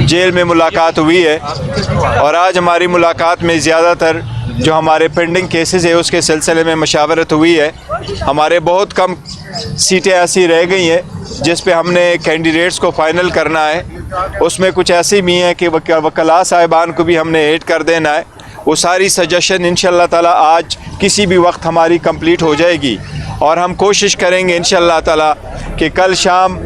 Jail में मुलाकात हुई है और आज हमारी मुलाकात में ज़्यादातर जो हमारे पेंडिंग केसेस है उसके सिलसिले में मशावरत हुई है। हमारे बहुत कम सीटें ऐसी रह गई हैं जिस पे हमने कैंडिडेट्स को फ़ाइनल करना है। उसमें कुछ ऐसी भी हैं कि वकला साहिबान को भी हमने ऐड कर देना है। वो सारी सजेशन इंशाअल्लाह ताला आज किसी भी वक्त हमारी कंप्लीट हो जाएगी और हम कोशिश करेंगे इंशाअल्लाह ताला कि कल शाम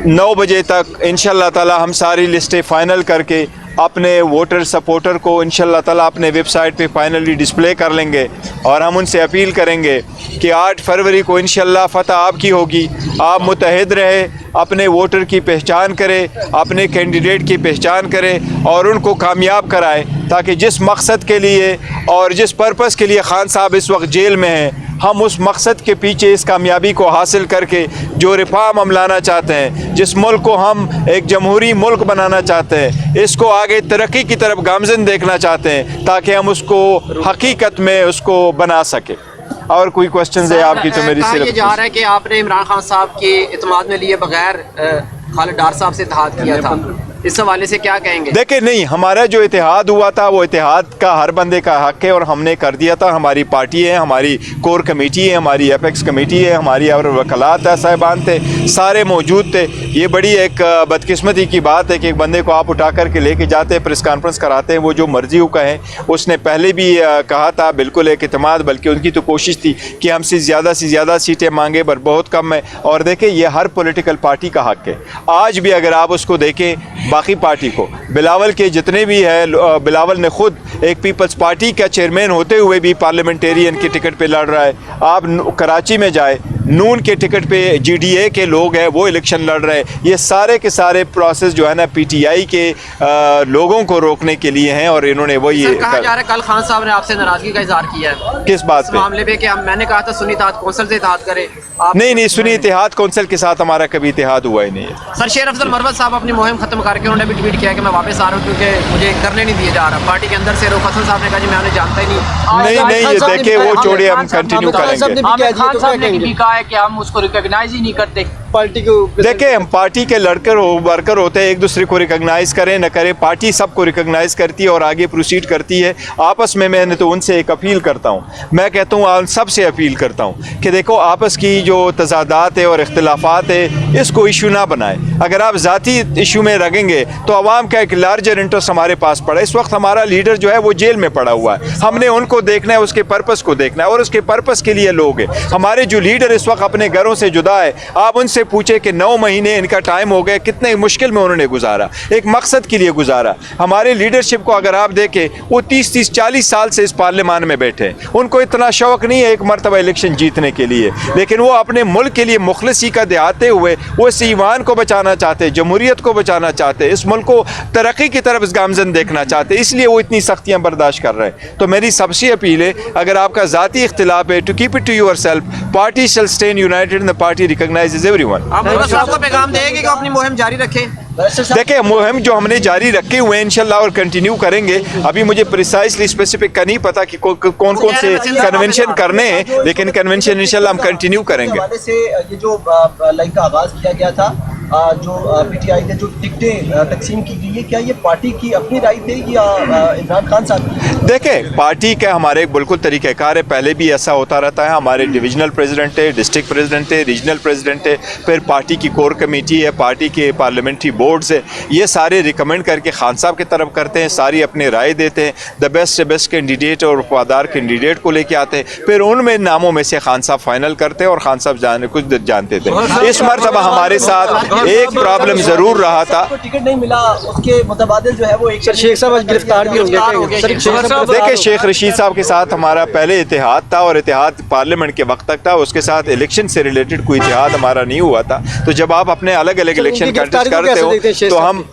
9 बजे तक इंशाअल्लाह ताला हम सारी लिस्टें फ़ाइनल करके अपने वोटर सपोर्टर को इंशाअल्लाह ताला अपने वेबसाइट पे फाइनली डिस्प्ले कर लेंगे और हम उनसे अपील करेंगे कि 8 फरवरी को इंशाअल्लाह फ़तह आपकी होगी। आप मुतहद रहे, अपने वोटर की पहचान करें, अपने कैंडिडेट की पहचान करें और उनको कामयाब कराएं ताकि जिस मकसद के लिए और जिस पर्पस के लिए खान साहब इस वक्त जेल में हैं, हम उस मकसद के पीछे इस कामयाबी को हासिल करके जो रिफॉर्म हम लाना चाहते हैं, जिस मुल्क को हम एक जमहूरी मुल्क बनाना चाहते हैं, इसको आगे तरक्की की तरफ गामज़न देखना चाहते हैं ताकि हम उसको हकीकत में उसको बना सकें। और कोई क्वेश्चन है आपकी तो मेरी सिर्फ ये जा रहा है कि आपने इमरान खान साहब के इत्मीनान में लिए बगैर खालिद डार साहब से इत्तेहाद किया था, इस हवाले से क्या कहेंगे? देखिए नहीं, हमारा जो इत्तेहाद हुआ था वो इत्तेहाद का हर बंदे का हक है और हमने कर दिया था। हमारी पार्टी है, हमारी कोर कमेटी है, हमारी एपेक्स कमेटी है, हमारी और वकलात साहिबान थे, सारे मौजूद थे। ये बड़ी एक बदकिस्मती की बात है कि एक बंदे को आप उठा करके लेके जाते हैं, प्रेस कॉन्फ्रेंस कराते हैं, वो जो मर्जी हो कहें। उसने पहले भी कहा था बिल्कुल एक इत्मीनान, बल्कि उनकी तो कोशिश थी कि हमसे ज़्यादा सीटें मांगे पर बहुत कम है। और देखें ये हर पॉलिटिकल पार्टी का हक है। आज भी अगर आप उसको देखें बाकी पार्टी को, बिलावल के जितने भी है, बिलावल ने खुद एक पीपल्स पार्टी का चेयरमैन होते हुए भी पार्लियामेंटेरियन के टिकट पे लड़ रहा है। आप कराची में जाए, नून के टिकट पे GDA के लोग हैं वो इलेक्शन लड़ रहे हैं। ये सारे के सारे प्रोसेस जो है ना PTI के लोगों को रोकने के लिए हैं और इन्होंने वही कहा जा रहा है कल खान साहब ने आपसे नाराजगी का इजहार किया है किस बात पे? मामले पे कि मैंने कहा था सुन्नी इत्तेहाद कौंसिल से इत्तेहाद करें। नहीं, सुन्नी इत्तेहाद कौंसिल के साथ हमारा कभी इत्तेहाद हुआ ही नहीं है। सर शेर अफजल मरवत साहब अपनी मुहिम खत्म करके उन्होंने भी ट्वीट किया कि मैं वापस आ रहा हूँ क्योंकि मुझे करने नहीं दिया जा रहा। पार्टी के अंदर से रूफ हसन साहब ने कहा जी मैं उन्हें जानता ही नहीं, ये देखे वो छोड़िए, हम कंटिन्यू करेंगे। खान साहब ने भी कहा है कि हम उसको रिकॉग्नाइज ही नहीं करते पार्टी को। देखिए हम पार्टी के वर्कर होते हैं, एक दूसरे को रिकॉग्नाइज करें न करें, पार्टी सबको रिकॉग्नाइज करती है और आगे प्रोसीड करती है। आपस में मैंने तो उनसे एक अपील करता हूँ, मैं कहता हूँ सबसे अपील करता हूँ कि देखो आपस की जो तजादात है और इख्तिलाफात है इसको इशू ना बनाएं। अगर आप ज़ाती इशू में रखेंगे तो आवाम का एक लार्जर इंटरेस्ट हमारे पास पड़ा। इस वक्त हमारा लीडर जो है वो जेल में पड़ा हुआ है, हमने उनको देखना है, उसके पर्पस को देखना है और उसके पर्पस के लिए लोग हैं। हमारे जो लीडर इस वक्त अपने घरों से जुदा है, आप उनसे पूछे कि 9 महीने इनका टाइम हो गया, कितने मुश्किल में उन्होंने गुजारा, एक मकसद के लिए गुजारा। हमारे लीडरशिप को अगर आप देखें वो 30-40 साल से इस पार्लियामान में बैठे हैं, उनको इतना शौक नहीं है एक मरतबा इलेक्शन जीतने के लिए, लेकिन वो अपने मुल्क के लिए मुखलिसी का दिखाते हुए वो इस ईमान को बचाना चाहते, जमहूरियत को बचाना चाहते, इस मुल्क को तरक्की की तरफ गामजन देखना चाहते, इसलिए वो इतनी सख्तियाँ बर्दाश्त कर रहे हैं। तो मेरी सबसे अपील है अगर आपका ज़ाती इख्तिलाफ है to keep it to yourself, party shall stay united and the party recognises everyone. आप को पैगाम देंगे कि अपनी मुहिम जारी रखें? देखिए मुहिम जो हमने जारी रखे हुए हैं इंशाल्लाह और कंटिन्यू करेंगे। अभी मुझे प्रिसाइसली स्पेसिफिक का नहीं पता कि कौन से कन्वेंशन करने हैं, लेकिन कन्वेंशन इंशाल्लाह हम कंटिन्यू करेंगे। ये जो लाइन का आगाज किया गया था, जो PTI ने जो टिकटें तकसीम की गई है, क्या ये पार्टी की अपनी राय थी या इमरान खान साहब की? देखें पार्टी का हमारे बिल्कुल तरीक़ाकार है, पहले भी ऐसा होता रहता है। हमारे डिविजनल प्रेसिडेंट है, डिस्ट्रिक्ट प्रेसिडेंट है, रीजनल प्रेसिडेंट है, फिर पार्टी की कोर कमेटी है, पार्टी के पार्लियामेंट्री बोर्ड्स है, ये सारे रिकमेंड करके खान साहब की तरफ करते हैं, सारी अपने राय देते हैं, द बेस्ट से बेस्ट कैंडिडेट और वफादार कैंडिडेट को लेके आते हैं, फिर उनमें नामों में से खान साहब फाइनल करते हैं और खान साहब कुछ जानते थे। इस मरतबा हमारे साथ एक प्रॉब्लम जरूर रहा था, टिकट नहीं मिला, उसके मुतबादिल जो है वो एक शेख साहब गिरफ्तार भी हो गए। देखिए शेख रशीद साहब के साथ हमारा पहले इत्तेहाद था और इत्तेहाद पार्लियामेंट के वक्त तक था, उसके साथ इलेक्शन से रिलेटेड कोई इत्तेहाद हमारा नहीं हुआ था। तो जब आप अपने अलग अलग इलेक्शन कंटेस्ट करते हो तो हम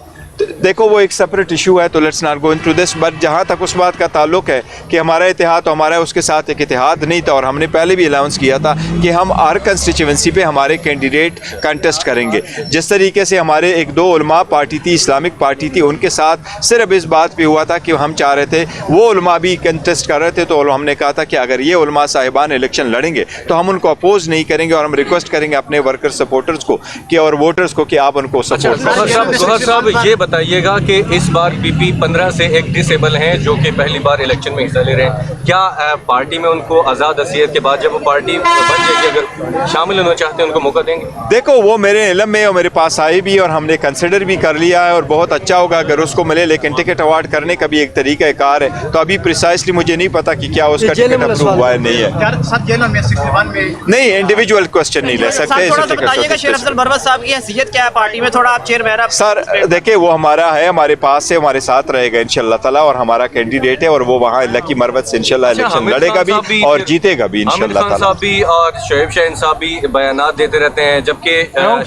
देखो वो एक सेपरेट इशू है, तो let's not go into this. But जहाँ तक उस बात का ताल्लुक है कि हमारा इत्तेहाद तो हमारा उसके साथ एक इत्तेहाद नहीं था और हमने पहले भी अनाउंस किया था कि हम हर कंस्टिट्यूंसी पे हमारे कैंडिडेट कंटेस्ट करेंगे। जिस तरीके से हमारे एक दो उलमा पार्टी थी, इस्लामिक पार्टी थी, उनके साथ सिर्फ इस बात पे हुआ था कि हम चाह रहे थे वो उलमा भी कंटेस्ट कर रहे थे, तो हमने कहा था कि अगर ये उलमा साहिबान इलेक्शन लड़ेंगे तो हम उनको अपोज नहीं करेंगे और हम रिक्वेस्ट करेंगे अपने वर्कर सपोर्टर्स को कि और वोटर्स को कि आप उनको सपोर्ट करें। ये बताइए بتائیے گا کہ اس بار پی پی 15 سے ایک ڈسیبل ہیں جو کہ پہلی بار الیکشن میں حصہ لے رہے ہیں، کیا پارٹی میں ان کو آزاد حیثیت کے بعد جب وہ پارٹی بن جائے گی اگر شامل ہونا چاہتے ہیں ان کو موقع دیں گے؟ دیکھو وہ میرے علم میں اور میرے پاس آئی بھی اور ہم نے کنسیڈر بھی کر لیا ہے اور بہت اچھا ہوگا اگر اس کو ملے، لیکن ٹکٹ اوارڈ کرنے کا بھی ایک طریقہ کار ہے، تو ابھی پریسائسلی مجھے نہیں پتا کہ کیا اس کا ٹکٹ اپروو ہوا ہے نہیں ہے، نہیں انڈیویجول کوسچن نہیں لے سکتے شیر افضل مروت صاحب کی حیثیت کیا ہے پارٹی میں، تھوڑا آپ چیئر مین سر دیکھیں وہ ہمارا ہے، ہمارے پاس سے ہمارے ساتھ رہے گا انشاءاللہ تعالیٰ اور ہمارا کینڈیڈیٹ ہے اور وہ وہاں لکی مروت سے انشاءاللہ الیکشن لڑے گا بھی اور جیتے گا بھی انشاءاللہ حامد خان تعالیٰ۔ صاحب بھی اور شعیب شاہین صاحب بھی بیانات دیتے رہتے ہیں، جبکہ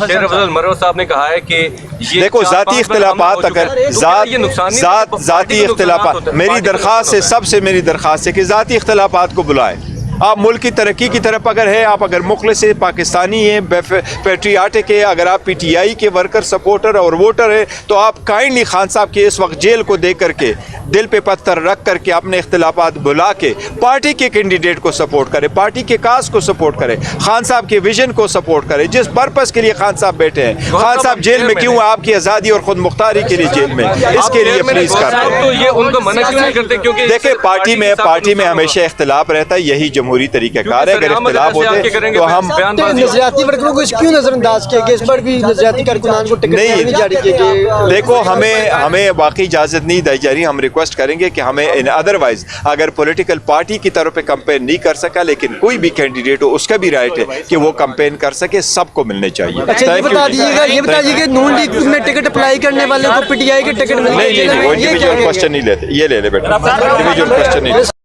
شیر افضل مروت صاحب نے کہا ہے کہ دیکھو ذاتی اختلافات اگر ذاتی اختلافات میری درخواست ہے، سب سے میری درخواست ہے کہ ذاتی اختلافات کو بلائیں۔ آپ ملک کی ترقی کی طرف اگر ہے، آپ اگر مخلص پاکستانی ہیں، پیٹریاٹک ہے، اگر آپ پی ٹی آئی کے ورکر سپورٹر اور ووٹر ہیں تو آپ کائنڈلی خان صاحب کے اس وقت جیل کو دیکھ کر کے دل پہ پتھر رکھ کر کے اپنے اختلافات بلا کے پارٹی کے کینڈیڈیٹ کو سپورٹ کرے، پارٹی کے کاز کو سپورٹ کرے، خان صاحب کے ویژن کو سپورٹ کرے، جس پرپس کے لیے خان صاحب بیٹھے ہیں۔ خان صاحب جیل میں کیوں؟ آپ کی آزادی اور خود مختاری کے لیے جیل میں، اس کے لیے پلیز کر تو یہ ان کو منع کیوں نہیں کرتے؟ کیونکہ دیکھیں پارٹی میں ہمیشہ اختلاف رہتا ہے، یہی جمہوری طریقہ کار ہے، اگر اختلاف ہوتے تو ہم نظریاتی ورکروں کو کیوں نظر انداز کیا گیا؟ اس پر بھی نظریاتی کارکنان کو ٹکٹ نہیں جاری کیے گئے۔ دیکھو ہمیں واقعی اجازت نہیں دی جا رہی، ہم ریکویسٹ کریں گے کہ ہمیں ادروائز اگر پولیٹیکل پارٹی کی طرف پہ کمپین نہیں کر سکا لیکن کوئی بھی کینڈیڈیٹ ہو اس کا بھی رائٹ ہے کہ وہ کمپین کر سکے، سب کو ملنے چاہیے۔ اچھا یہ بتا دیجیے کہ نون لیگ میں ٹکٹ اپلائی کرنے والے کو پی ٹی آئی کے ٹکٹ ملے؟ نہیں وہ انڈیویجول کوسچن نہیں لیتے، یہ لے لے بیٹا انڈیویجول کوسچن نہیں لیتے۔